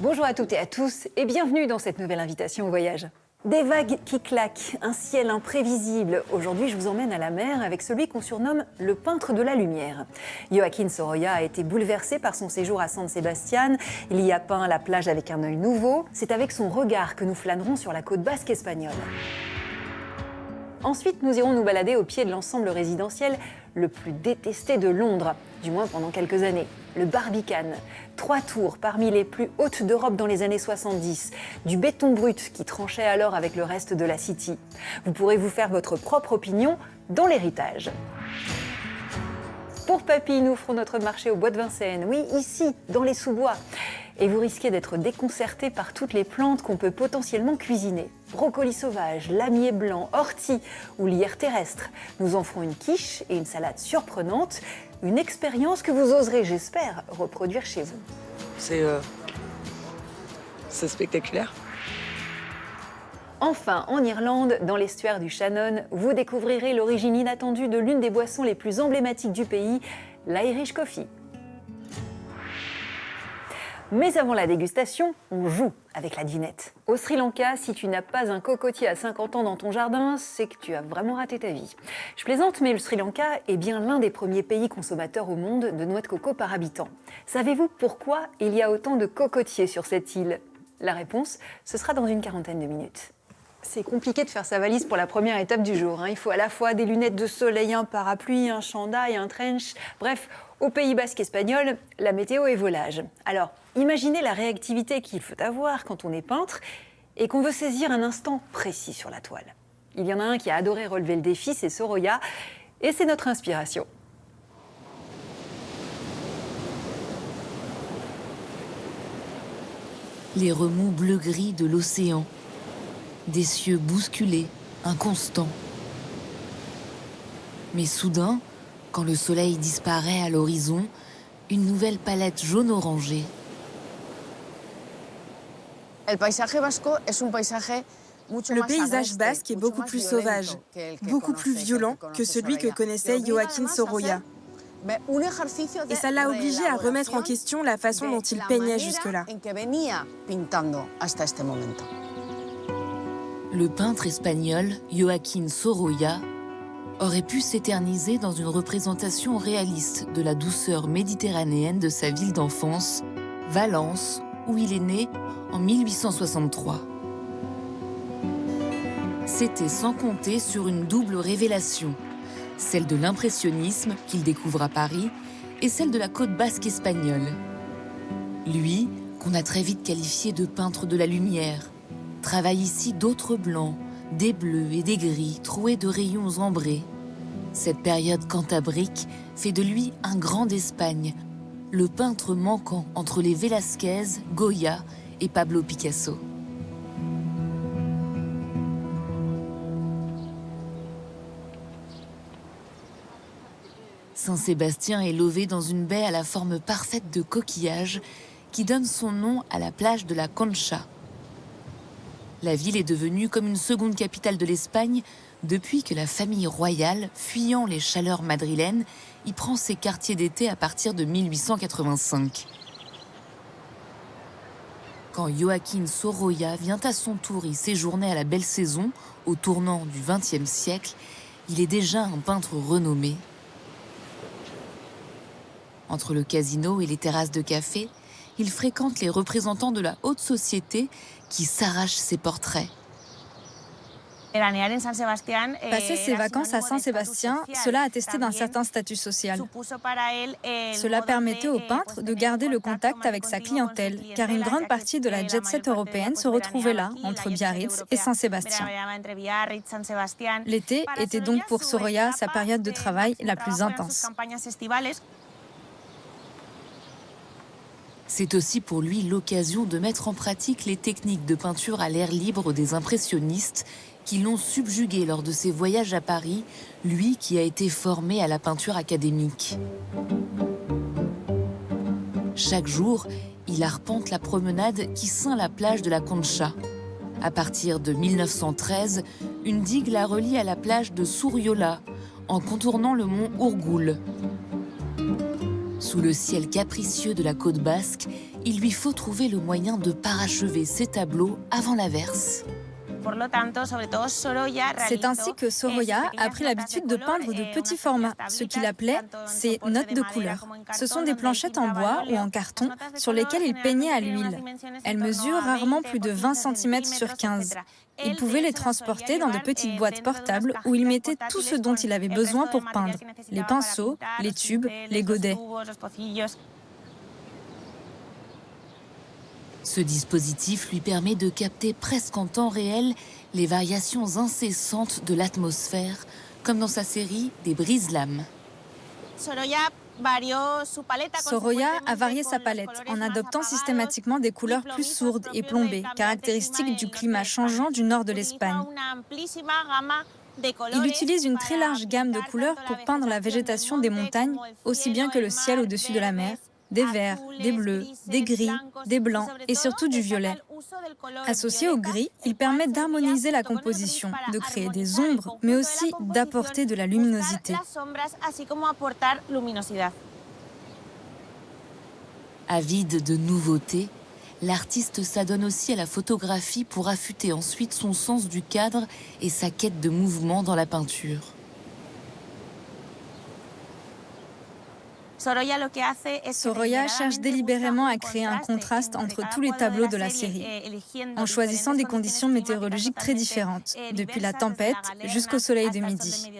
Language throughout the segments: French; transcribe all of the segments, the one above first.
Bonjour à toutes et à tous et bienvenue dans cette nouvelle invitation au voyage. Des vagues qui claquent, un ciel imprévisible. Aujourd'hui, je vous emmène à la mer avec celui qu'on surnomme le peintre de la lumière. Joaquín Sorolla a été bouleversé par son séjour à San Sebastián. Il y a peint la plage avec un œil nouveau. C'est avec son regard que nous flânerons sur la côte basque espagnole. Ensuite, nous irons nous balader au pied de l'ensemble résidentiel le plus détesté de Londres, du moins pendant quelques années, le Barbican. 3 tours parmi les plus hautes d'Europe dans les années 70, du béton brut qui tranchait alors avec le reste de la City. Vous pourrez vous faire votre propre opinion dans l'héritage. Pour Papy, nous ferons notre marché au bois de Vincennes, oui, ici, dans les sous-bois. Et vous risquez d'être déconcerté par toutes les plantes qu'on peut potentiellement cuisiner. Brocoli sauvage, lamier blanc, ortie ou lierre terrestre. Nous en ferons une quiche et une salade surprenante. Une expérience que vous oserez, j'espère, reproduire chez vous. C'est spectaculaire. Enfin, en Irlande, dans l'estuaire du Shannon, vous découvrirez l'origine inattendue de l'une des boissons les plus emblématiques du pays, l'Irish Coffee. Mais avant la dégustation, on joue avec la dinette. Au Sri Lanka, si tu n'as pas un cocotier à 50 ans dans ton jardin, c'est que tu as vraiment raté ta vie. Je plaisante, mais le Sri Lanka est bien l'un des premiers pays consommateurs au monde de noix de coco par habitant. Savez-vous pourquoi il y a autant de cocotiers sur cette île? La réponse, ce sera dans une quarantaine de minutes. C'est compliqué de faire sa valise pour la première étape du jour. Il faut à la fois des lunettes de soleil, un parapluie, un chandail, un trench. Bref, au Pays basque espagnol, la météo est volage. Alors, imaginez la réactivité qu'il faut avoir quand on est peintre et qu'on veut saisir un instant précis sur la toile. Il y en a un qui a adoré relever le défi, c'est Sorolla, et c'est notre inspiration. Les remous bleu-gris de l'océan. Des cieux bousculés, inconstants. Mais soudain, quand le soleil disparaît à l'horizon, une nouvelle palette jaune-orangée. Le paysage basque est beaucoup plus sauvage, beaucoup plus violent que celui que connaissait Joaquín Sorolla. Et ça l'a obligé à remettre en question la façon dont il peignait jusque-là. Le peintre espagnol Joaquín Sorolla aurait pu s'éterniser dans une représentation réaliste de la douceur méditerranéenne de sa ville d'enfance, Valence, où il est né en 1863. C'était sans compter sur une double révélation, celle de l'impressionnisme qu'il découvre à Paris et celle de la côte basque espagnole. Lui, qu'on a très vite qualifié de peintre de la lumière, travaille ici d'autres blancs, des bleus et des gris troués de rayons ambrés. Cette période cantabrique fait de lui un grand d'Espagne, le peintre manquant entre les Velázquez, Goya et Pablo Picasso. Saint-Sébastien est lové dans une baie à la forme parfaite de coquillage qui donne son nom à la plage de la Concha. La ville est devenue comme une seconde capitale de l'Espagne depuis que la famille royale, fuyant les chaleurs madrilènes, y prend ses quartiers d'été à partir de 1885. Quand Joaquín Sorolla vient à son tour y séjourner à la belle saison, au tournant du XXe siècle, il est déjà un peintre renommé. Entre le casino et les terrasses de café, il fréquente les représentants de la haute société qui s'arrachent ses portraits. Passer ses vacances à Saint-Sébastien, cela attestait d'un certain statut social. Cela permettait au peintre de garder le contact avec sa clientèle, car une grande partie de la jet-set européenne se retrouvait là, entre Biarritz et Saint-Sébastien. L'été était donc pour Sorolla sa période de travail la plus intense. C'est aussi pour lui l'occasion de mettre en pratique les techniques de peinture à l'air libre des impressionnistes qui l'ont subjugué lors de ses voyages à Paris, lui qui a été formé à la peinture académique. Chaque jour, il arpente la promenade qui ceint la plage de la Concha. À partir de 1913, une digue la relie à la plage de Suriola, en contournant le mont Urgul. Sous le ciel capricieux de la côte basque, il lui faut trouver le moyen de parachever ses tableaux avant l'averse. C'est ainsi que Sorolla a pris l'habitude de peindre de petits formats, ce qu'il appelait ses notes de couleur. Ce sont des planchettes en bois ou en carton sur lesquelles il peignait à l'huile. Elles mesurent rarement plus de 20 cm sur 15. Il pouvait les transporter dans de petites boîtes portables où il mettait tout ce dont il avait besoin pour peindre. Les pinceaux, les tubes, les godets. Ce dispositif lui permet de capter presque en temps réel les variations incessantes de l'atmosphère, comme dans sa série des brise-lames. Sorolla a varié sa palette en adoptant systématiquement des couleurs plus sourdes et plombées, caractéristiques du climat changeant du nord de l'Espagne. Il utilise une très large gamme de couleurs pour peindre la végétation des montagnes, aussi bien que le ciel au-dessus de la mer, des verts, des bleus, des gris, des blancs et surtout du violet. Associé au gris, il permet d'harmoniser la composition, de créer des ombres, mais aussi d'apporter de la luminosité. Avide de nouveautés, l'artiste s'adonne aussi à la photographie pour affûter ensuite son sens du cadre et sa quête de mouvement dans la peinture. Sorolla cherche délibérément à créer un contraste entre tous les tableaux de la série, en choisissant des conditions météorologiques très différentes, depuis la tempête jusqu'au soleil de midi,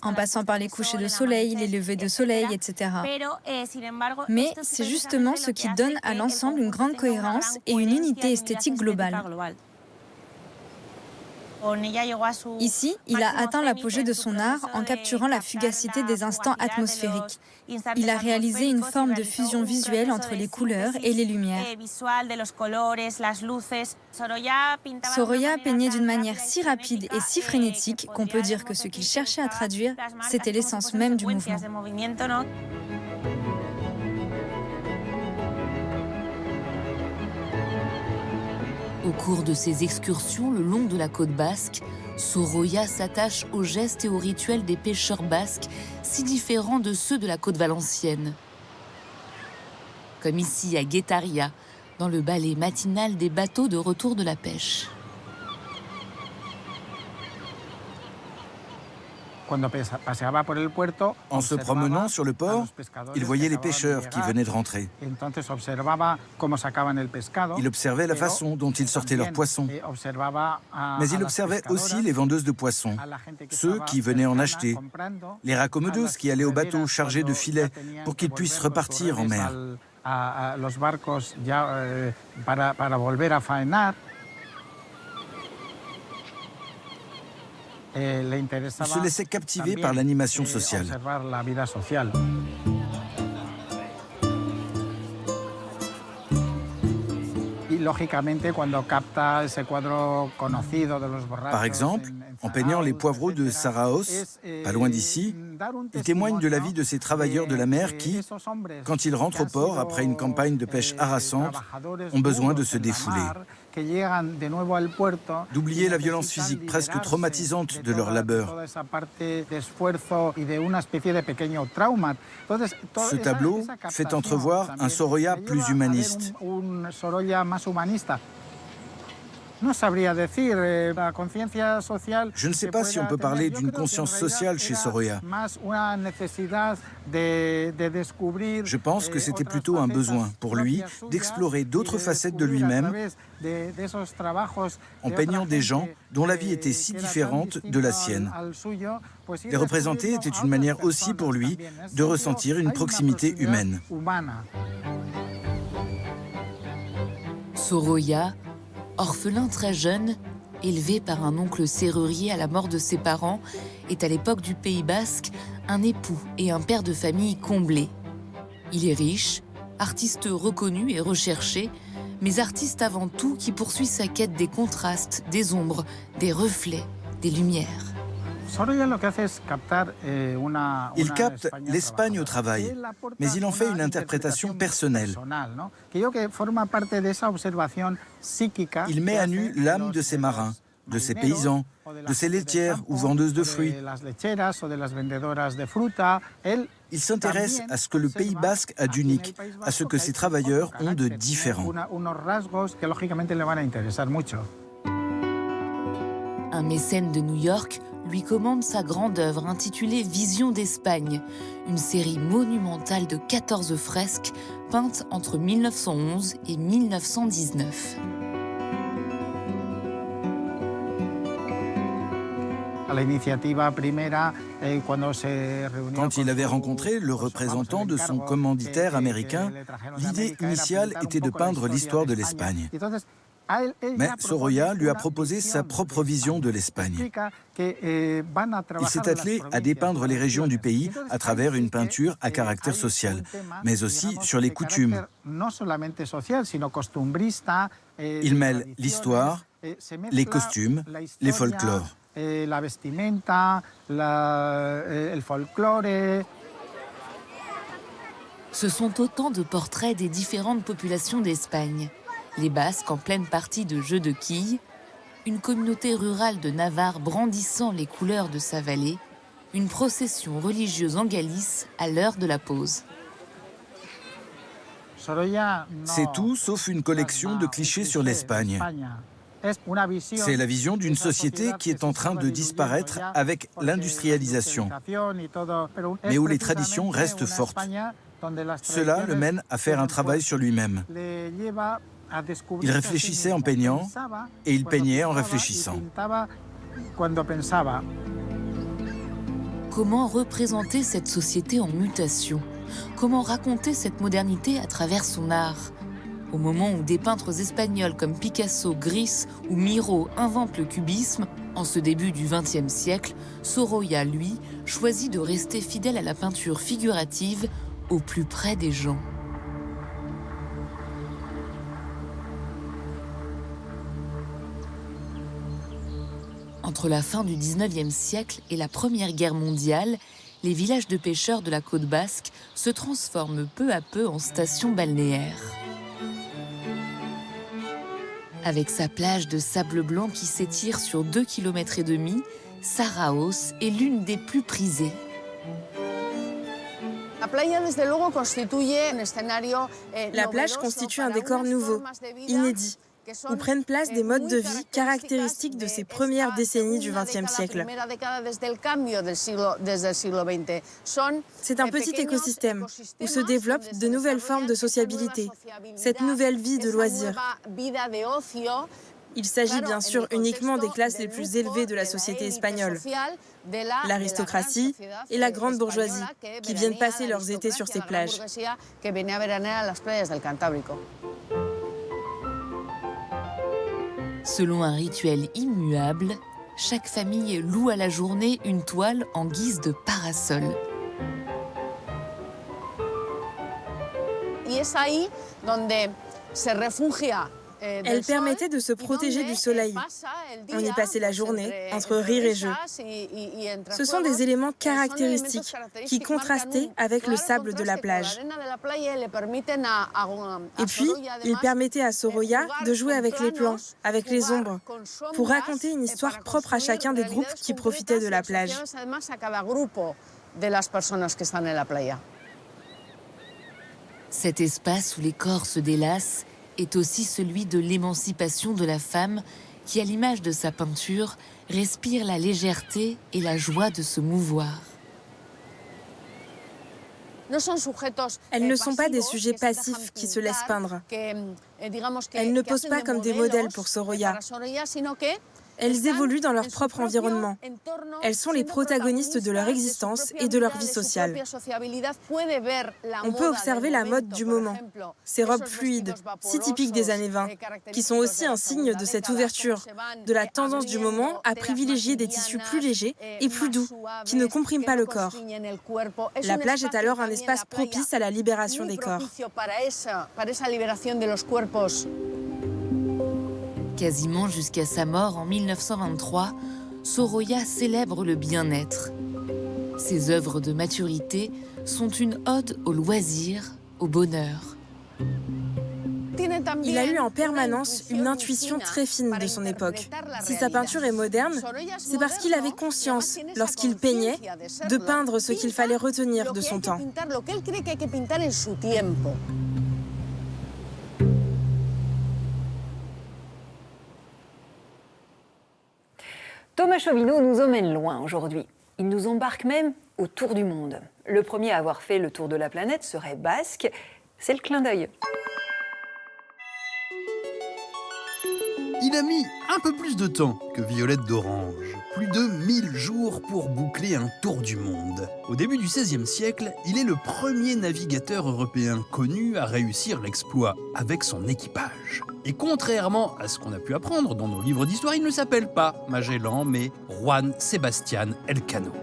en passant par les couchers de soleil, les levées de soleil, etc. Mais c'est justement ce qui donne à l'ensemble une grande cohérence et une unité esthétique globale. Ici, il a atteint l'apogée de son art en capturant la fugacité des instants atmosphériques. Il a réalisé une forme de fusion visuelle entre les couleurs et les lumières. Sorolla peignait d'une manière si rapide et si frénétique qu'on peut dire que ce qu'il cherchait à traduire, c'était l'essence même du mouvement. Au cours de ses excursions le long de la côte basque, Sorolla s'attache aux gestes et aux rituels des pêcheurs basques, si différents de ceux de la côte valencienne. Comme ici à Guetaria, dans le ballet matinal des bateaux de retour de la pêche. En se promenant sur le port, il voyait les pêcheurs qui venaient de rentrer. Il observait la façon dont ils sortaient leurs poissons. Mais il observait aussi les vendeuses de poissons, ceux qui venaient en acheter, les raccommodeuses qui allaient au bateau chargés de filets pour qu'ils puissent repartir en mer. Il se laissait captiver par l'animation sociale. Par exemple, en peignant les poivreaux de Saraos, pas loin d'ici, il témoigne de la vie de ces travailleurs de la mer qui, quand ils rentrent au port après une campagne de pêche harassante, ont besoin de se défouler, d'oublier la violence physique presque traumatisante de leur labeur. Ce tableau fait entrevoir un Sorolla plus humaniste. Je ne sais pas si on peut parler d'une conscience sociale chez Sorolla. Je pense que c'était plutôt un besoin pour lui d'explorer d'autres facettes de lui-même en peignant des gens dont la vie était si différente de la sienne. Les représenter était une manière aussi pour lui de ressentir une proximité humaine. Sorolla, orphelin très jeune, élevé par un oncle serrurier à la mort de ses parents, est à l'époque du Pays basque un époux et un père de famille comblé. Il est riche, artiste reconnu et recherché, mais artiste avant tout qui poursuit sa quête des contrastes, des ombres, des reflets, des lumières. Il capte l'Espagne au travail, mais il en fait une interprétation personnelle. Il met à nu l'âme de ses marins, de ses paysans, de ses laitières ou vendeuses de fruits. Il s'intéresse à ce que le Pays basque a d'unique, à ce que ses travailleurs ont de différent. Un mécène de New York lui commande sa grande œuvre intitulée Vision d'Espagne, une série monumentale de 14 fresques peintes entre 1911 et 1919. Quand il avait rencontré le représentant de son commanditaire américain, l'idée initiale était de peindre l'histoire de l'Espagne. Mais Sorolla lui a proposé sa propre vision de l'Espagne. Il s'est attelé à dépeindre les régions du pays à travers une peinture à caractère social, mais aussi sur les coutumes. Il mêle l'histoire, les costumes, les folklores. Ce sont autant de portraits des différentes populations d'Espagne. Les Basques en pleine partie de jeux de quilles, une communauté rurale de Navarre brandissant les couleurs de sa vallée, une procession religieuse en Galice à l'heure de la pause. C'est tout sauf une collection de clichés sur l'Espagne. C'est la vision d'une société qui est en train de disparaître avec l'industrialisation, mais où les traditions restent fortes. Cela le mène à faire un travail sur lui-même. Il réfléchissait en peignant et il peignait en réfléchissant. Comment représenter cette société en mutation? Comment raconter cette modernité à travers son art? Au moment où des peintres espagnols comme Picasso, Gris ou Miro inventent le cubisme, en ce début du XXe siècle, Sorolla, lui, choisit de rester fidèle à la peinture figurative au plus près des gens. Entre la fin du XIXe siècle et la Première Guerre mondiale, les villages de pêcheurs de la côte basque se transforment peu à peu en stations balnéaires. Avec sa plage de sable blanc qui s'étire sur 2,5 km, Zarauz est l'une des plus prisées. La plage constitue un décor nouveau, inédit, où prennent place des modes de vie caractéristiques de ces premières décennies du XXe siècle. C'est un petit écosystème où se développent de nouvelles formes de sociabilité, cette nouvelle vie de loisirs. Il s'agit bien sûr uniquement des classes les plus élevées de la société espagnole, l'aristocratie et la grande bourgeoisie, qui viennent passer leurs étés sur ces plages. Selon un rituel immuable, chaque famille loue à la journée une toile en guise de parasol. Elle permettait de se protéger du soleil. On y passait la journée, entre rire et jeu. Ce sont des éléments caractéristiques qui contrastaient avec le sable de la plage. Et puis, il permettait à Sorolla de jouer avec les plans, avec les ombres, pour raconter une histoire propre à chacun des groupes qui profitaient de la plage. Cet espace où les corps se délassent est aussi celui de l'émancipation de la femme qui, à l'image de sa peinture, respire la légèreté et la joie de se mouvoir. Elles ne sont pas des sujets passifs qui se laissent peindre. Elles ne posent pas comme des modèles pour Sorolla. Elles évoluent dans leur propre environnement. Elles sont les protagonistes de leur existence et de leur vie sociale. On peut observer la mode du moment, ces robes fluides, si typiques des années 20, qui sont aussi un signe de cette ouverture, de la tendance du moment à privilégier des tissus plus légers et plus doux, qui ne compriment pas le corps. La plage est alors un espace propice à la libération des corps. Quasiment jusqu'à sa mort en 1923, Sorolla célèbre le bien-être. Ses œuvres de maturité sont une ode au loisir, au bonheur. Il a eu en permanence une intuition très fine de son époque. Si sa peinture est moderne, c'est parce qu'il avait conscience, lorsqu'il peignait, de peindre ce qu'il fallait retenir de son temps. Thomas Chauvineau nous emmène loin aujourd'hui. Il nous embarque même au tour du monde. Le premier à avoir fait le tour de la planète serait Basque. C'est le clin d'œil. Il a mis un peu plus de temps que Violette d'Orange. Plus de 1000 jours pour boucler un tour du monde. Au début du XVIe siècle, il est le premier navigateur européen connu à réussir l'exploit avec son équipage. Et contrairement à ce qu'on a pu apprendre dans nos livres d'histoire, il ne s'appelle pas Magellan, mais Juan Sebastián Elcano.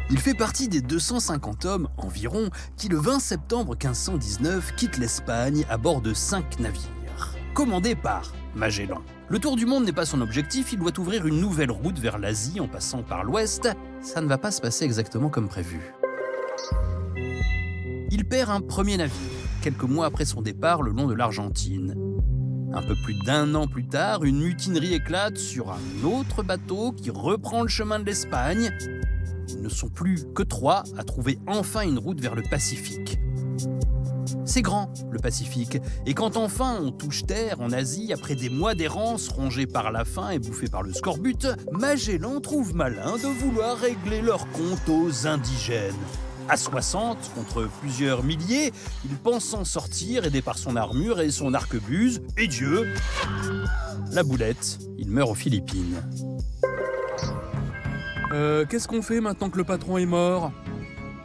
Il fait partie des 250 hommes environ qui, le 20 septembre 1519, quittent l'Espagne à bord de 5 navires, commandés par Magellan. Le tour du monde n'est pas son objectif, il doit ouvrir une nouvelle route vers l'Asie en passant par l'ouest. Ça ne va pas se passer exactement comme prévu. Il perd un premier navire, quelques mois après son départ le long de l'Argentine. Un peu plus d'1 an plus tard, une mutinerie éclate sur un autre bateau qui reprend le chemin de l'Espagne. Ils ne sont plus que 3 à trouver enfin une route vers le Pacifique. C'est grand, le Pacifique, et quand enfin on touche terre en Asie, après des mois d'errance rongés par la faim et bouffés par le scorbut, Magellan trouve malin de vouloir régler leur compte aux indigènes. À 60 contre plusieurs milliers, il pense s'en sortir, aidé par son armure et son arquebuse, et Dieu, la boulette, il meurt aux Philippines. Qu'est-ce qu'on fait maintenant que le patron est mort ?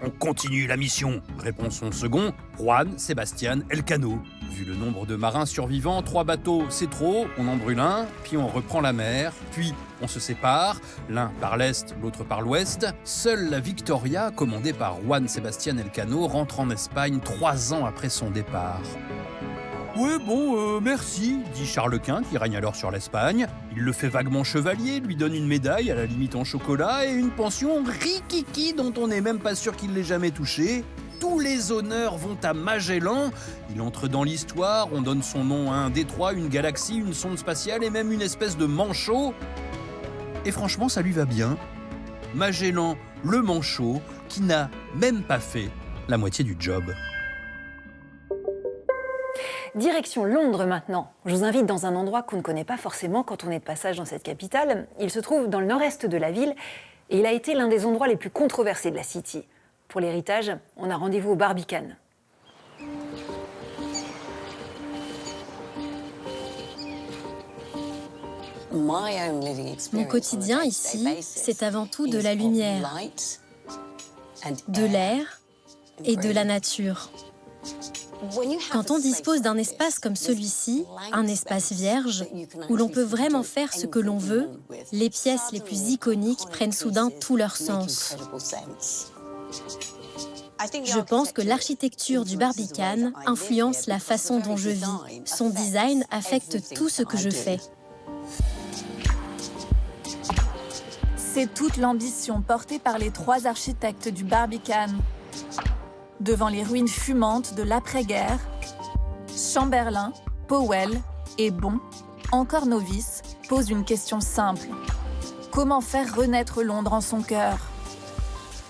On continue la mission, répond son second, Juan Sebastián Elcano. Vu le nombre de marins survivants, 3 bateaux, c'est trop, on en brûle un, puis on reprend la mer, puis on se sépare, l'un par l'est, l'autre par l'ouest. Seule la Victoria, commandée par Juan Sebastián Elcano, rentre en Espagne 3 ans après son départ. Ouais, bon, merci, dit Charles Quint, qui règne alors sur l'Espagne. Il le fait vaguement chevalier, lui donne une médaille, à la limite en chocolat, et une pension rikiki dont on n'est même pas sûr qu'il l'ait jamais touchée. Tous les honneurs vont à Magellan. Il entre dans l'histoire, on donne son nom à un détroit, une galaxie, une sonde spatiale et même une espèce de manchot. Et franchement, ça lui va bien. Magellan, le manchot, qui n'a même pas fait la moitié du job. Direction Londres maintenant. Je vous invite dans un endroit qu'on ne connaît pas forcément quand on est de passage dans cette capitale. Il se trouve dans le nord-est de la ville et il a été l'un des endroits les plus controversés de la City. Pour l'héritage, on a rendez-vous au Barbicane. Mon quotidien ici, c'est avant tout de la lumière, de l'air et de la nature. Quand on dispose d'un espace comme celui-ci, un espace vierge, où l'on peut vraiment faire ce que l'on veut, les pièces les plus iconiques prennent soudain tout leur sens. Je pense que l'architecture du Barbicane influence la façon dont je vis. Son design affecte tout ce que je fais. C'est toute l'ambition portée par les 3 architectes du Barbicane. Devant les ruines fumantes de l'après-guerre, Chamberlain, Powell et Bon, encore novices, posent une question simple. Comment faire renaître Londres en son cœur ?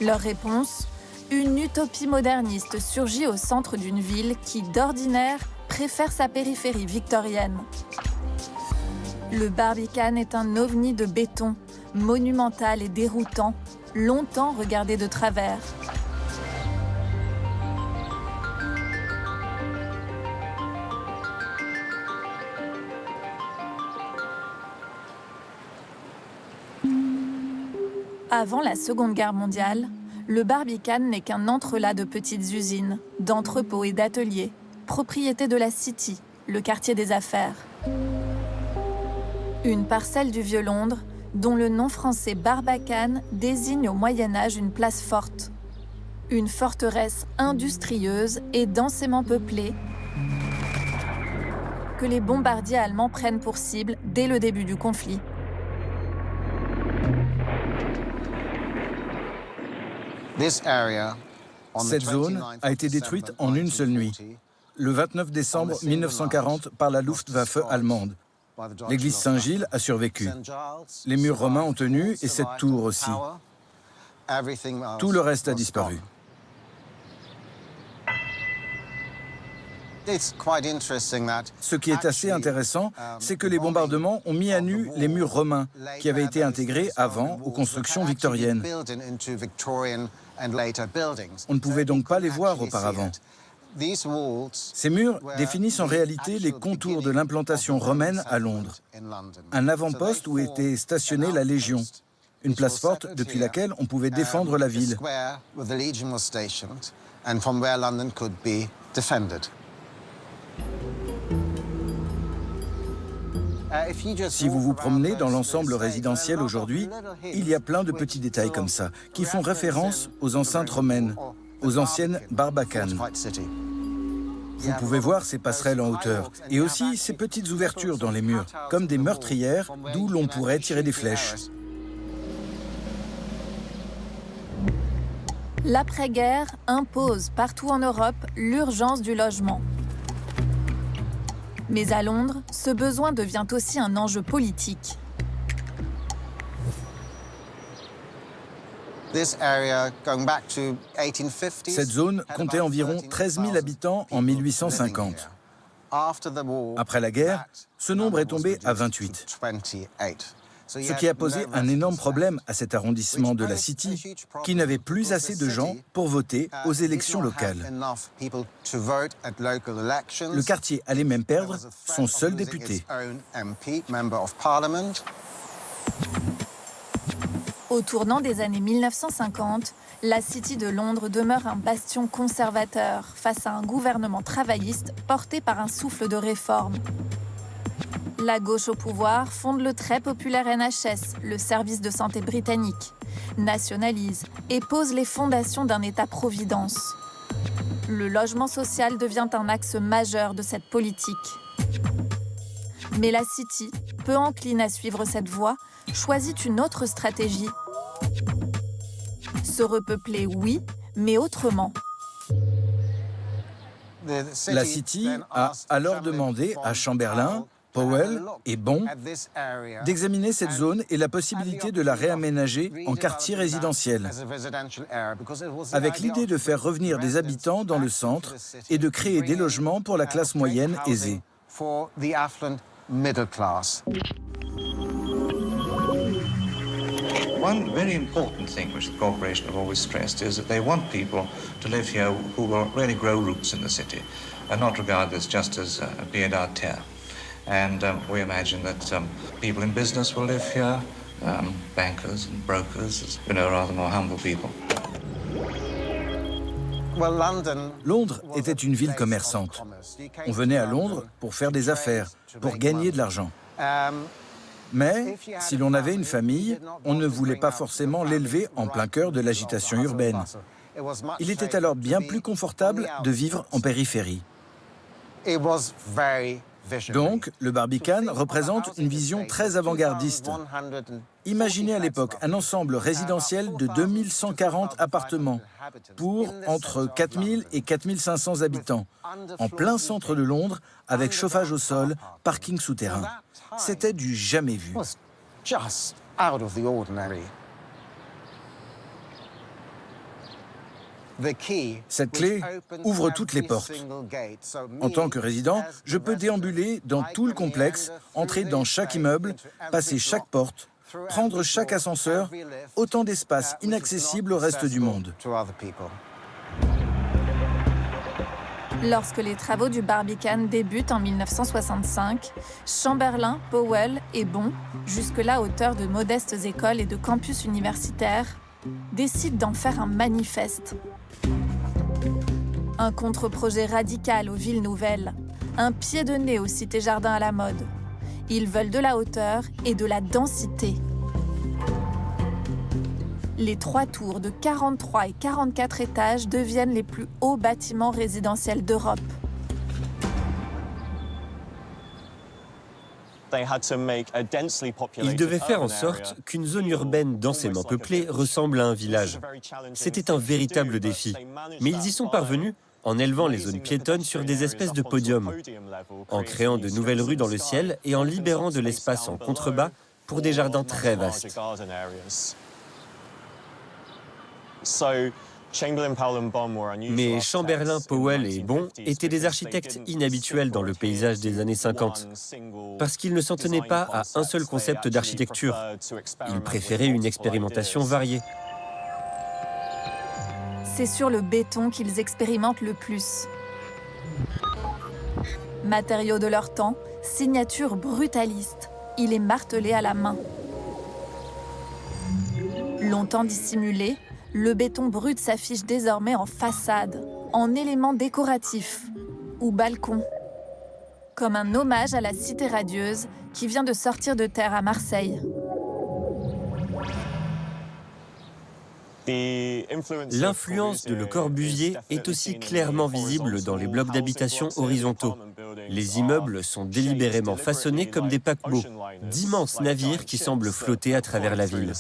Leur réponse ? Une utopie moderniste surgit au centre d'une ville qui, d'ordinaire, préfère sa périphérie victorienne. Le Barbicane est un ovni de béton, monumental et déroutant, longtemps regardé de travers. Avant la Seconde Guerre mondiale, le Barbicane n'est qu'un entrelac de petites usines, d'entrepôts et d'ateliers, propriété de la City, le quartier des affaires. Une parcelle du Vieux-Londres, dont le nom français Barbacane désigne au Moyen-Âge une place forte. Une forteresse industrieuse et densément peuplée, que les bombardiers allemands prennent pour cible dès le début du conflit. Cette zone a été détruite en une seule nuit. le 29 décembre 1940 par la Luftwaffe allemande. L'église Saint-Gilles a survécu. Les murs romains ont tenu et cette tour aussi. Tout le reste a disparu. Ce qui est assez intéressant, c'est que les bombardements ont mis à nu les murs romains qui avaient été intégrés avant aux constructions victoriennes. On ne pouvait donc pas les voir auparavant. Ces murs définissent en réalité les contours de l'implantation romaine à Londres. Un avant-poste où était stationnée la Légion, une place forte depuis laquelle on pouvait défendre la ville. Si vous vous promenez dans l'ensemble résidentiel aujourd'hui, il y a plein de petits détails comme ça, qui font référence aux enceintes romaines, aux anciennes barbacanes. Vous pouvez voir ces passerelles en hauteur, et aussi ces petites ouvertures dans les murs, comme des meurtrières d'où l'on pourrait tirer des flèches. L'après-guerre impose partout en Europe l'urgence du logement. Mais à Londres, ce besoin devient aussi un enjeu politique. Cette zone comptait environ 13 000 habitants en 1850. Après la guerre, ce nombre est tombé à 28. Ce qui a posé un énorme problème à cet arrondissement de la City, qui n'avait plus assez de gens pour voter aux élections locales. Le quartier allait même perdre son seul député. Au tournant des années 1950, la City de Londres demeure un bastion conservateur face à un gouvernement travailliste porté par un souffle de réforme. La gauche au pouvoir fonde le très populaire NHS, le service de santé britannique, nationalise et pose les fondations d'un État-providence. Le logement social devient un axe majeur de cette politique. Mais la City, peu encline à suivre cette voie, choisit une autre stratégie. Se repeupler, oui, mais autrement. La City a alors demandé à Chamberlain, Powell et Bon d'examiner cette zone et la possibilité de la réaménager en quartier résidentiel, avec l'idée de faire revenir des habitants dans le centre et de créer des logements pour la classe moyenne aisée. One very important thing which the corporation have always stressed is that they want people to live here who will really grow roots in the city and not regard this just as a pied à terre. And we imagine that people in business will live here, bankers and brokers, rather more humble people. Londres était une ville commerçante. On venait à Londres pour faire des affaires, pour gagner de l'argent. Mais si l'on avait une famille, on ne voulait pas forcément l'élever en plein cœur de l'agitation urbaine. Il était alors bien plus confortable de vivre en périphérie. Donc, le Barbican représente une vision très avant-gardiste. Imaginez à l'époque un ensemble résidentiel de 2140 appartements pour entre 4000 et 4500 habitants, en plein centre de Londres, avec chauffage au sol, parking souterrain. C'était du jamais vu. Cette clé ouvre toutes les portes. En tant que résident, je peux déambuler dans tout le complexe, entrer dans chaque immeuble, passer chaque porte, prendre chaque ascenseur, autant d'espaces inaccessibles au reste du monde. Lorsque les travaux du Barbican débutent en 1965, Chamberlain, Powell et Bon, jusque-là auteurs de modestes écoles et de campus universitaires, décident d'en faire un manifeste. Un contre-projet radical aux villes nouvelles, un pied de nez aux cités-jardins à la mode. Ils veulent de la hauteur et de la densité. Les 3 tours de 43 et 44 étages deviennent les plus hauts bâtiments résidentiels d'Europe. Ils devaient faire en sorte qu'une zone urbaine densément peuplée ressemble à un village. C'était un véritable défi, mais ils y sont parvenus en élevant les zones piétonnes sur des espèces de podiums, en créant de nouvelles rues dans le ciel et en libérant de l'espace en contrebas pour des jardins très vastes. Mais Chamberlain, Powell et Bon étaient des architectes inhabituels dans le paysage des années 50, parce qu'ils ne s'en tenaient pas à un seul concept d'architecture. Ils préféraient une expérimentation variée. C'est sur le béton qu'ils expérimentent le plus. Matériaux de leur temps, signature brutaliste, il est martelé à la main. Longtemps dissimulé, le béton brut s'affiche désormais en façade, en éléments décoratifs ou balcons, comme un hommage à la cité radieuse qui vient de sortir de terre à Marseille. L'influence de Le Corbusier est aussi clairement visible dans les blocs d'habitation horizontaux. Les immeubles sont délibérément façonnés comme des paquebots, d'immenses navires qui semblent flotter à travers la ville.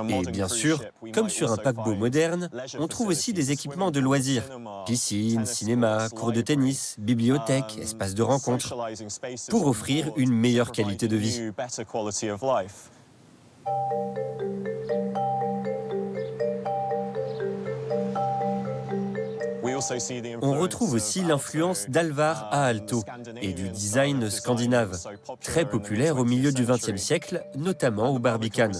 Et bien sûr, comme sur un paquebot moderne, on trouve aussi des équipements de loisirs. Piscine, cinéma, cours de tennis, bibliothèque, espaces de rencontres, pour offrir une meilleure qualité de vie. On retrouve aussi l'influence d'Alvar Aalto et du design scandinave, très populaire au milieu du XXe siècle, notamment au Barbican.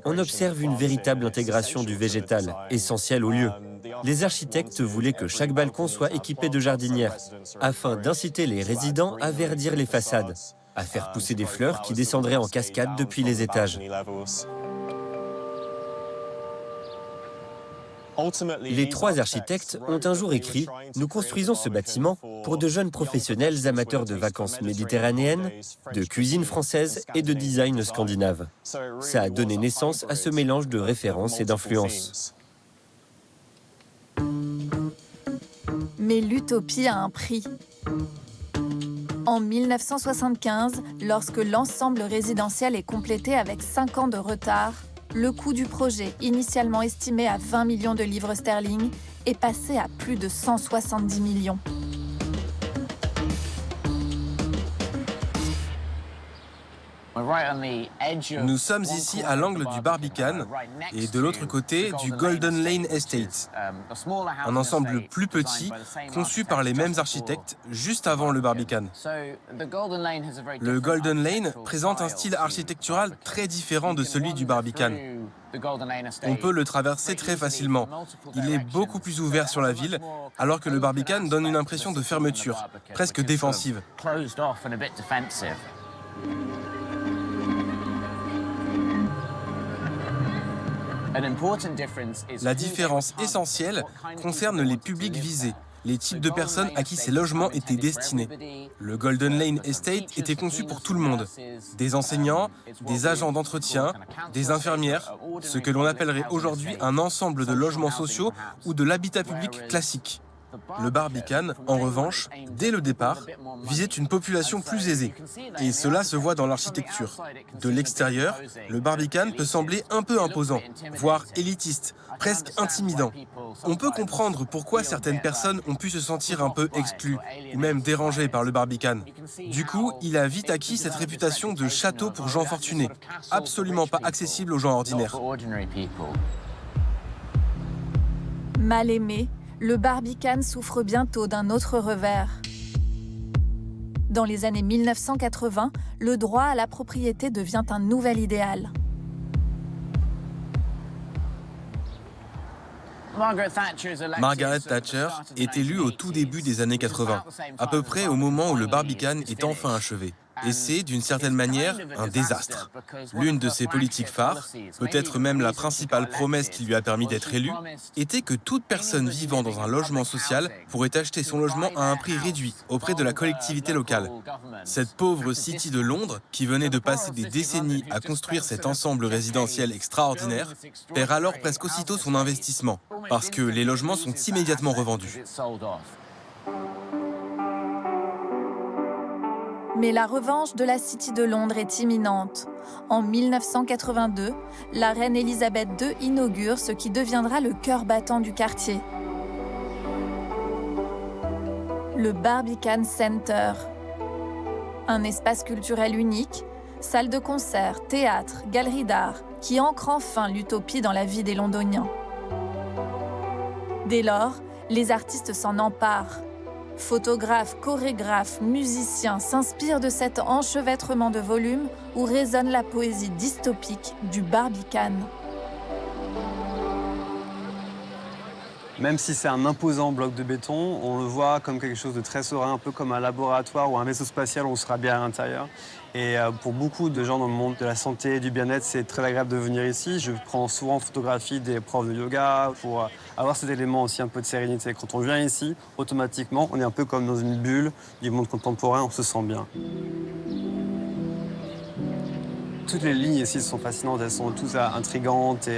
On observe une véritable intégration du végétal, essentiel au lieu. Les architectes voulaient que chaque balcon soit équipé de jardinières, afin d'inciter les résidents à verdir les façades, à faire pousser des fleurs qui descendraient en cascade depuis les étages. Les trois architectes ont un jour écrit « Nous construisons ce bâtiment pour de jeunes professionnels amateurs de vacances méditerranéennes, de cuisine française et de design scandinave ». Ça a donné naissance à ce mélange de références et d'influences. Mais l'utopie a un prix. En 1975, lorsque l'ensemble résidentiel est complété avec 5 ans de retard, le coût du projet, initialement estimé à 20 millions de livres sterling, est passé à plus de 170 millions. Nous sommes ici à l'angle du Barbican et de l'autre côté du Golden Lane Estate, un ensemble plus petit conçu par les mêmes architectes juste avant le Barbican. Le Golden Lane présente un style architectural très différent de celui du Barbican. On peut le traverser très facilement. Il est beaucoup plus ouvert sur la ville, alors que le Barbican donne une impression de fermeture, presque défensive. La différence essentielle concerne les publics visés, les types de personnes à qui ces logements étaient destinés. Le Golden Lane Estate était conçu pour tout le monde. Des enseignants, des agents d'entretien, des infirmières, ce que l'on appellerait aujourd'hui un ensemble de logements sociaux ou de l'habitat public classique. Le Barbican, en revanche, dès le départ, visait une population plus aisée. Et cela se voit dans l'architecture. De l'extérieur, le Barbican peut sembler un peu imposant, voire élitiste, presque intimidant. On peut comprendre pourquoi certaines personnes ont pu se sentir un peu exclues, ou même dérangées par le Barbican. Du coup, il a vite acquis cette réputation de château pour gens fortunés, absolument pas accessible aux gens ordinaires. Mal aimé, le Barbican souffre bientôt d'un autre revers. Dans les années 1980, le droit à la propriété devient un nouvel idéal. Margaret Thatcher est élue au tout début des années 80, à peu près au moment où le Barbican est enfin achevé. Et c'est, d'une certaine manière, un désastre. L'une de ses politiques phares, peut-être même la principale promesse qui lui a permis d'être élue, était que toute personne vivant dans un logement social pourrait acheter son logement à un prix réduit auprès de la collectivité locale. Cette pauvre City de Londres, qui venait de passer des décennies à construire cet ensemble résidentiel extraordinaire, perd alors presque aussitôt son investissement, parce que les logements sont immédiatement revendus. Mais la revanche de la City de Londres est imminente. En 1982, la reine Elisabeth II inaugure ce qui deviendra le cœur battant du quartier. le Barbican Center. Un espace culturel unique, salle de concert, théâtre, galerie d'art, qui ancre enfin l'utopie dans la vie des Londoniens. Dès lors, les artistes s'en emparent. Photographes, chorégraphes, musiciens s'inspirent de cet enchevêtrement de volumes où résonne la poésie dystopique du Barbican. Même si c'est un imposant bloc de béton, on le voit comme quelque chose de très serein, un peu comme un laboratoire ou un vaisseau spatial où on sera bien à l'intérieur. Et pour beaucoup de gens dans le monde de la santé et du bien-être, c'est très agréable de venir ici. Je prends souvent en photographie des profs de yoga pour avoir cet élément aussi un peu de sérénité. Quand on vient ici, automatiquement, on est un peu comme dans une bulle du monde contemporain, on se sent bien. Toutes les lignes ici sont fascinantes, elles sont toutes intrigantes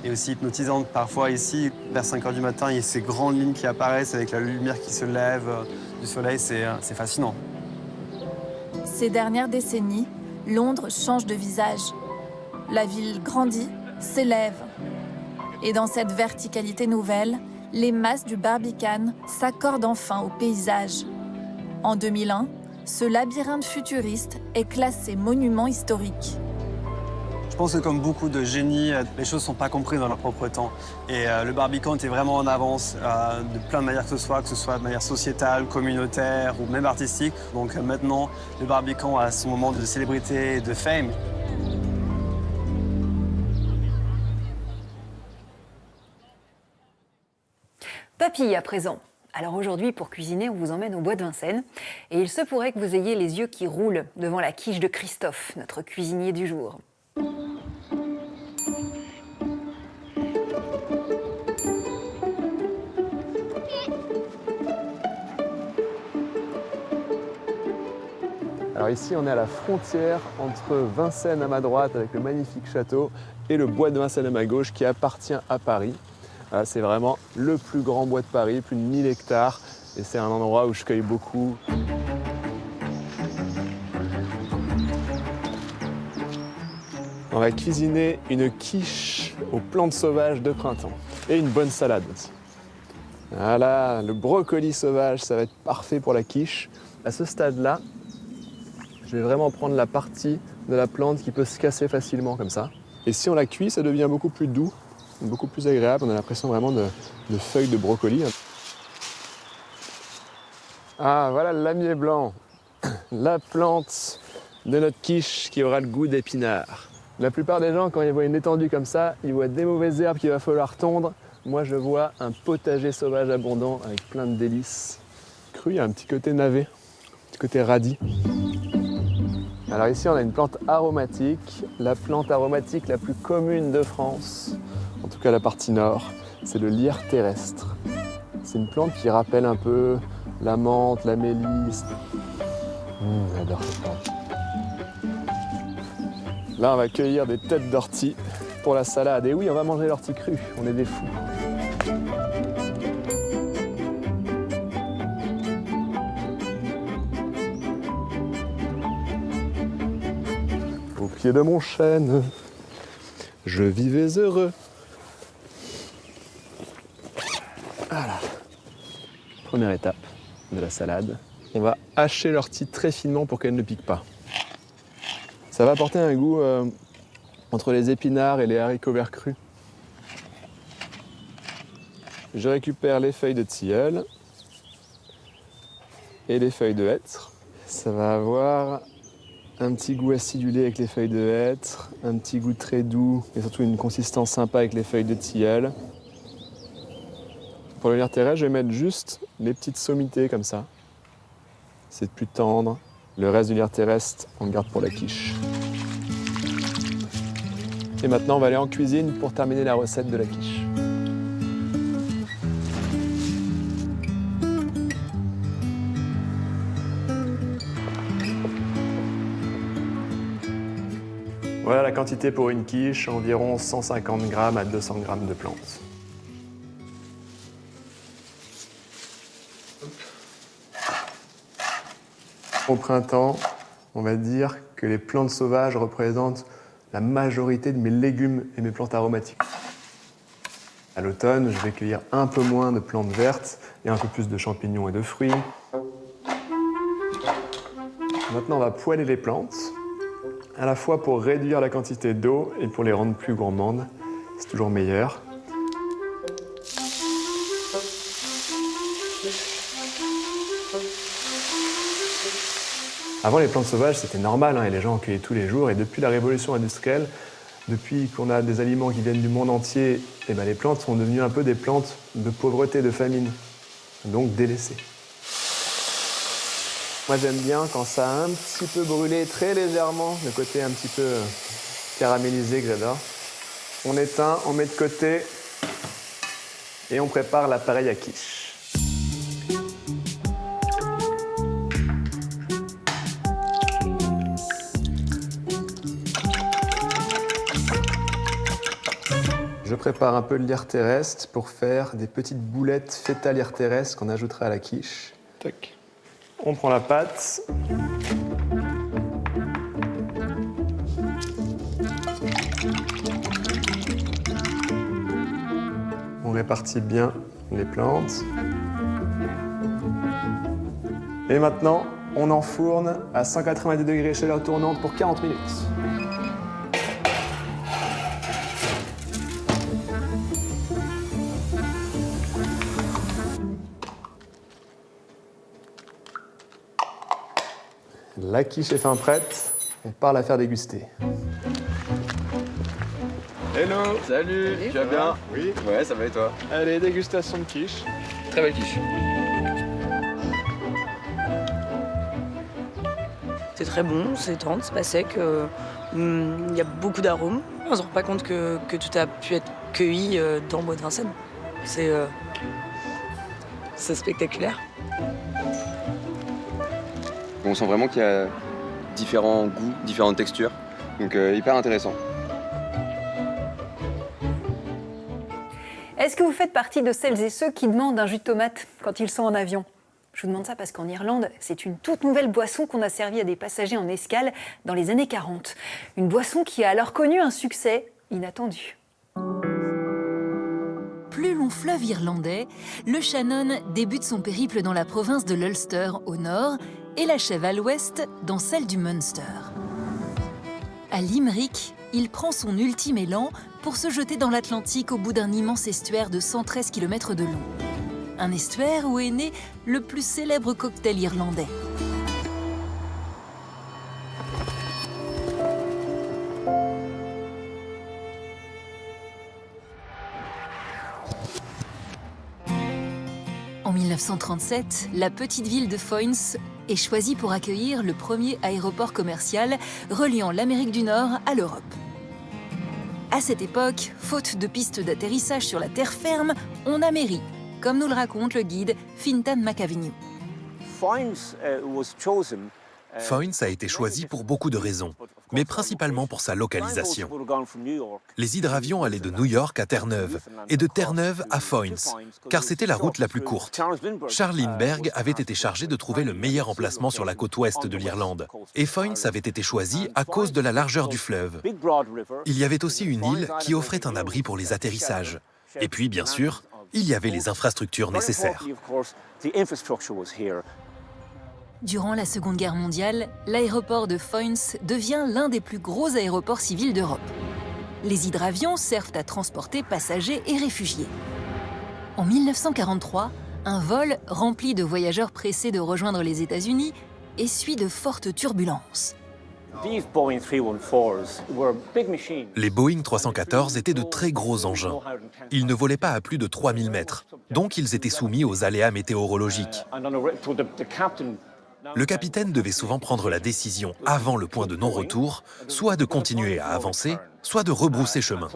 et aussi hypnotisantes. Parfois ici, vers 5 h du matin, il y a ces grandes lignes qui apparaissent avec la lumière qui se lève du soleil, c'est fascinant. Ces dernières décennies, Londres change de visage. La ville grandit, s'élève. Et dans cette verticalité nouvelle, les masses du Barbican s'accordent enfin au paysage. En 2001, ce labyrinthe futuriste est classé monument historique. Je pense que comme beaucoup de génies, les choses ne sont pas comprises dans leur propre temps. Et le Barbican était vraiment en avance de plein de manières que ce soit de manière sociétale, communautaire ou même artistique. Donc maintenant, le Barbican a son moment de célébrité et de fame. Papille à présent. Alors aujourd'hui, pour cuisiner, on vous emmène au bois de Vincennes. Et il se pourrait que vous ayez les yeux qui roulent devant la quiche de Christophe, notre cuisinier du jour. Alors ici, on est à la frontière entre Vincennes à ma droite avec le magnifique château et le bois de Vincennes à ma gauche qui appartient à Paris. C'est vraiment le plus grand bois de Paris, plus de 1000 hectares. Et c'est un endroit où je cueille beaucoup. On va cuisiner une quiche aux plantes sauvages de printemps et une bonne salade aussi. Voilà, le brocoli sauvage, ça va être parfait pour la quiche. À ce stade-là, je vais vraiment prendre la partie de la plante qui peut se casser facilement comme ça. Et si on la cuit, ça devient beaucoup plus doux, beaucoup plus agréable. On a l'impression vraiment de feuilles de brocoli. Ah, voilà le lamier blanc, la plante de notre quiche qui aura le goût d'épinard. La plupart des gens, quand ils voient une étendue comme ça, ils voient des mauvaises herbes qu'il va falloir tondre. Moi, je vois un potager sauvage abondant avec plein de délices. Cru, il y a un petit côté navet, un petit côté radis. Alors ici, on a une plante aromatique, la plante aromatique la plus commune de France, en tout cas la partie nord, c'est le lierre terrestre. C'est une plante qui rappelle un peu la menthe, la mélisse. J'adore cette plante. Là, on va cueillir des têtes d'ortie pour la salade. Et oui, on va manger l'ortie crue, on est des fous. Au pied de mon chêne, je vivais heureux. Voilà. Première étape de la salade. On va hacher l'ortie très finement pour qu'elle ne pique pas. Ça va apporter un goût entre les épinards et les haricots verts crus. Je récupère les feuilles de tilleul et les feuilles de hêtre. Ça va avoir un petit goût acidulé avec les feuilles de hêtre, un petit goût très doux et surtout une consistance sympa avec les feuilles de tilleul. Pour le lierre terrestre, je vais mettre juste les petites sommités comme ça. C'est plus tendre. Le reste du lierre terrestre, on le garde pour la quiche. Et maintenant, on va aller en cuisine pour terminer la recette de la quiche. Voilà la quantité pour une quiche, environ 150 g à 200 g de plantes. Au printemps, on va dire que les plantes sauvages représentent la majorité de mes légumes et mes plantes aromatiques. À l'automne, je vais cueillir un peu moins de plantes vertes et un peu plus de champignons et de fruits. Maintenant, on va poêler les plantes, à la fois pour réduire la quantité d'eau et pour les rendre plus gourmandes. C'est toujours meilleur. Avant, les plantes sauvages, c'était normal, et les gens en cueillaient tous les jours. Et depuis la révolution industrielle, depuis qu'on a des aliments qui viennent du monde entier, les plantes sont devenues un peu des plantes de pauvreté, de famine, donc délaissées. Moi, j'aime bien quand ça a un petit peu brûlé, très légèrement, le côté un petit peu caramélisé que j'adore. On éteint, on met de côté et on prépare l'appareil à quiche. Je prépare un peu de lierre terrestre pour faire des petites boulettes feta lierre terrestre qu'on ajoutera à la quiche. Tac. On prend la pâte. On répartit bien les plantes. Et maintenant, on enfourne à 190 degrés chaleur tournante pour 40 minutes. La quiche est fin prête, on part la faire déguster. Hello. Salut, tu vas bien? Oui. Ouais, ça va et toi? Allez, dégustation de quiche. Très belle quiche. C'est très bon, c'est tendre, c'est pas sec. Il y a beaucoup d'arômes. On se rend pas compte que tout a pu être cueilli dans Bois de Vincennes. C'est spectaculaire. On sent vraiment qu'il y a différents goûts, différentes textures. Donc hyper intéressant. Est-ce que vous faites partie de celles et ceux qui demandent un jus de tomate quand ils sont en avion? Je vous demande ça parce qu'en Irlande, c'est une toute nouvelle boisson qu'on a servie à des passagers en escale dans les années 40. Une boisson qui a alors connu un succès inattendu. Plus long fleuve irlandais, le Shannon débute son périple dans la province de l'Ulster au nord et l'achève à l'ouest dans celle du Munster. À Limerick, il prend son ultime élan pour se jeter dans l'Atlantique au bout d'un immense estuaire de 113 km de long. Un estuaire où est né le plus célèbre cocktail irlandais. En 1937, la petite ville de Foynes est choisie pour accueillir le premier aéroport commercial reliant l'Amérique du Nord à l'Europe. À cette époque, faute de pistes d'atterrissage sur la terre ferme, on a mairie, comme nous le raconte le guide Fintan McAvenue. Foynes a été choisi pour beaucoup de raisons, mais principalement pour sa localisation. Les hydravions allaient de New York à Terre-Neuve et de Terre-Neuve à Foynes, car c'était la route la plus courte. Charles Lindbergh avait été chargé de trouver le meilleur emplacement sur la côte ouest de l'Irlande, et Foynes avait été choisi à cause de la largeur du fleuve. Il y avait aussi une île qui offrait un abri pour les atterrissages. Et puis, bien sûr, il y avait les infrastructures nécessaires. Durant la Seconde Guerre mondiale, l'aéroport de Foynes devient l'un des plus gros aéroports civils d'Europe. Les hydravions servent à transporter passagers et réfugiés. En 1943, un vol rempli de voyageurs pressés de rejoindre les États-Unis essuie de fortes turbulences. Les Boeing 314 étaient de très gros engins. Ils ne volaient pas à plus de 3000 mètres, donc ils étaient soumis aux aléas météorologiques. Le capitaine devait souvent prendre la décision avant le point de non-retour, soit de continuer à avancer, soit de rebrousser chemin.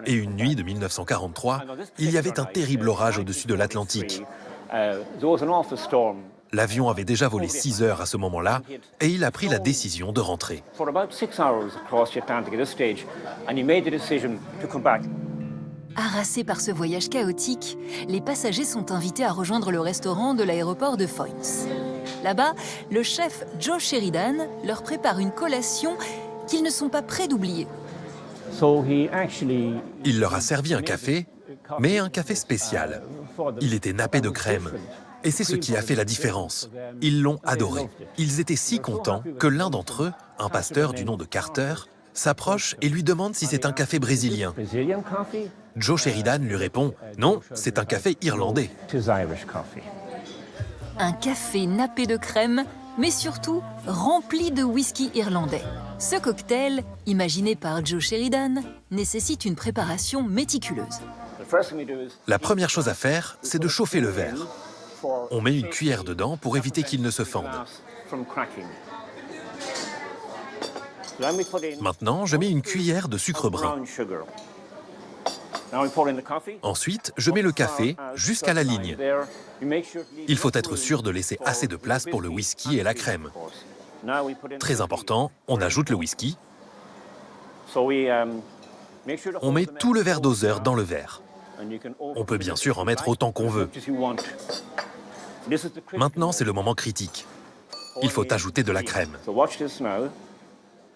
Et une nuit de 1943, il y avait un terrible orage au-dessus de l'Atlantique. L'avion avait déjà volé 6 heures à ce moment-là, et il a pris la décision de rentrer. Harassés par ce voyage chaotique, les passagers sont invités à rejoindre le restaurant de l'aéroport de Foynes. Là-bas, le chef Joe Sheridan leur prépare une collation qu'ils ne sont pas prêts d'oublier. Il leur a servi un café, mais un café spécial. Il était nappé de crème, Et c'est ce qui a fait la différence. Ils l'ont adoré. Ils étaient si contents que l'un d'entre eux, un pasteur du nom de Carter, s'approche et lui demande si c'est un café brésilien. Joe Sheridan lui répond « Non, c'est un café irlandais ». Un café nappé de crème, mais surtout rempli de whisky irlandais. Ce cocktail, imaginé par Joe Sheridan, nécessite une préparation méticuleuse. La première chose à faire, c'est de chauffer le verre. On met une cuillère dedans pour éviter qu'il ne se fende. Maintenant, je mets une cuillère de sucre brun. Ensuite, je mets le café jusqu'à la ligne. Il faut être sûr de laisser assez de place pour le whisky et la crème. Très important, on ajoute le whisky. On met tout le verre doseur dans le verre. On peut bien sûr en mettre autant qu'on veut. Maintenant, c'est le moment critique. Il faut ajouter de la crème.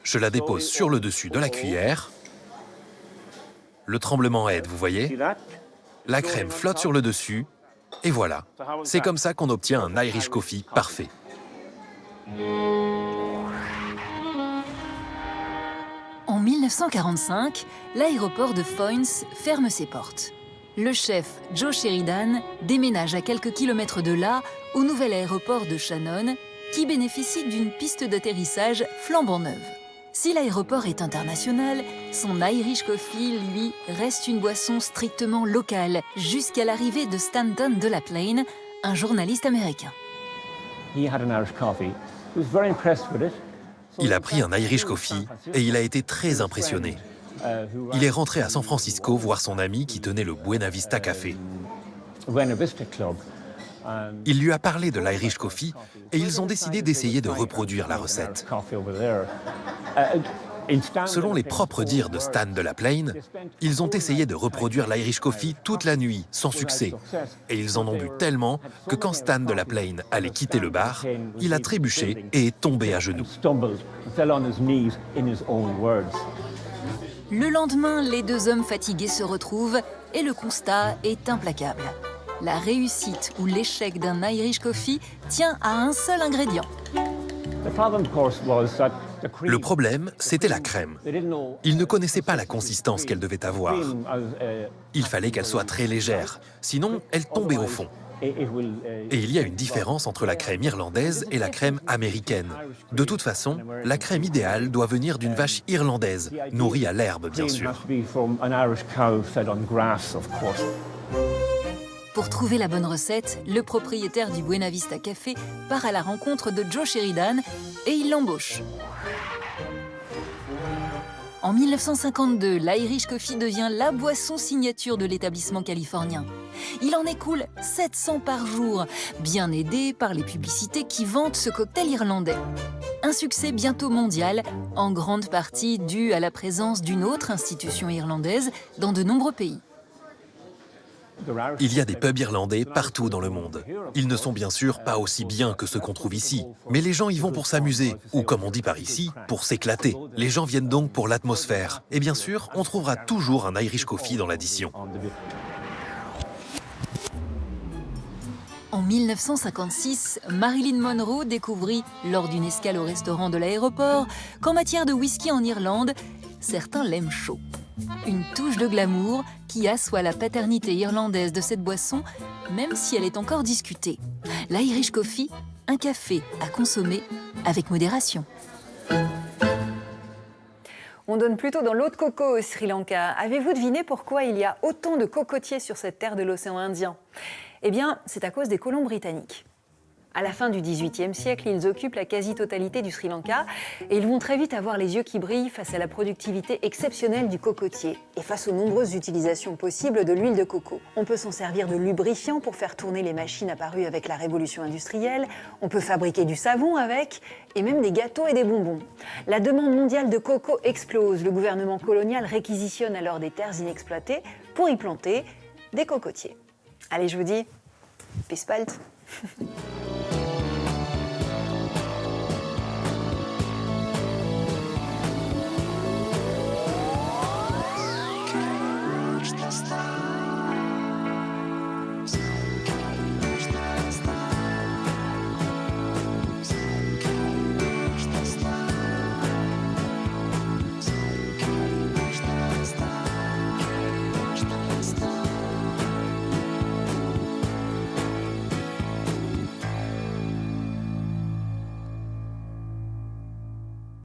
Je la dépose sur le dessus de la cuillère. Le tremblement aide, vous voyez? La crème flotte sur le dessus. Et voilà. C'est comme ça qu'on obtient un Irish Coffee parfait. En 1945, l'aéroport de Foynes ferme ses portes. Le chef Joe Sheridan déménage à quelques kilomètres de là, au nouvel aéroport de Shannon, qui bénéficie d'une piste d'atterrissage flambant neuve. Si l'aéroport est international, son Irish Coffee, lui, reste une boisson strictement locale, jusqu'à l'arrivée de Stanton Delaplane, un journaliste américain. Il a pris un Irish Coffee et il a été très impressionné. Il est rentré à San Francisco voir son ami qui tenait le Buena Vista Café. Il lui a parlé de l'Irish Coffee et ils ont décidé d'essayer de reproduire la recette. Selon les propres dires de Stan Delaplane, ils ont essayé de reproduire l'Irish Coffee toute la nuit, sans succès. Et ils en ont bu tellement que quand Stan Delaplane allait quitter le bar, il a trébuché et est tombé à genoux. Le lendemain, les deux hommes fatigués se retrouvent et le constat est implacable. La réussite ou l'échec d'un Irish Coffee tient à un seul ingrédient. Le problème, c'était la crème. Ils ne connaissaient pas la consistance qu'elle devait avoir. Il fallait qu'elle soit très légère, sinon elle tombait au fond. Et il y a une différence entre la crème irlandaise et la crème américaine. De toute façon, la crème idéale doit venir d'une vache irlandaise, nourrie à l'herbe, bien sûr. Pour trouver la bonne recette, le propriétaire du Buena Vista Café part à la rencontre de Joe Sheridan et il l'embauche. En 1952, l'Irish Coffee devient la boisson signature de l'établissement californien. Il en écoule 700 par jour, bien aidé par les publicités qui vantent ce cocktail irlandais. Un succès bientôt mondial, en grande partie dû à la présence d'une autre institution irlandaise dans de nombreux pays. Il y a des pubs irlandais partout dans le monde. Ils ne sont bien sûr pas aussi bien que ceux qu'on trouve ici, mais les gens y vont pour s'amuser, ou comme on dit par ici, pour s'éclater. Les gens viennent donc pour l'atmosphère. Et bien sûr, on trouvera toujours un Irish Coffee dans l'addition. En 1956, Marilyn Monroe découvrit, lors d'une escale au restaurant de l'aéroport, qu'en matière de whisky en Irlande, certains l'aiment chaud. Une touche de glamour qui assoit la paternité irlandaise de cette boisson, même si elle est encore discutée. L'Irish Coffee, un café à consommer avec modération. On donne plutôt dans l'eau de coco au Sri Lanka. Avez-vous deviné pourquoi il y a autant de cocotiers sur cette terre de l'océan Indien ? Eh bien, c'est à cause des colons britanniques. À la fin du XVIIIe siècle, ils occupent la quasi-totalité du Sri Lanka et ils vont très vite avoir les yeux qui brillent face à la productivité exceptionnelle du cocotier et face aux nombreuses utilisations possibles de l'huile de coco. On peut s'en servir de lubrifiant pour faire tourner les machines apparues avec la révolution industrielle, on peut fabriquer du savon avec et même des gâteaux et des bonbons. La demande mondiale de coco explose. Le gouvernement colonial réquisitionne alors des terres inexploitées pour y planter des cocotiers. Allez, je vous dis, peace palt.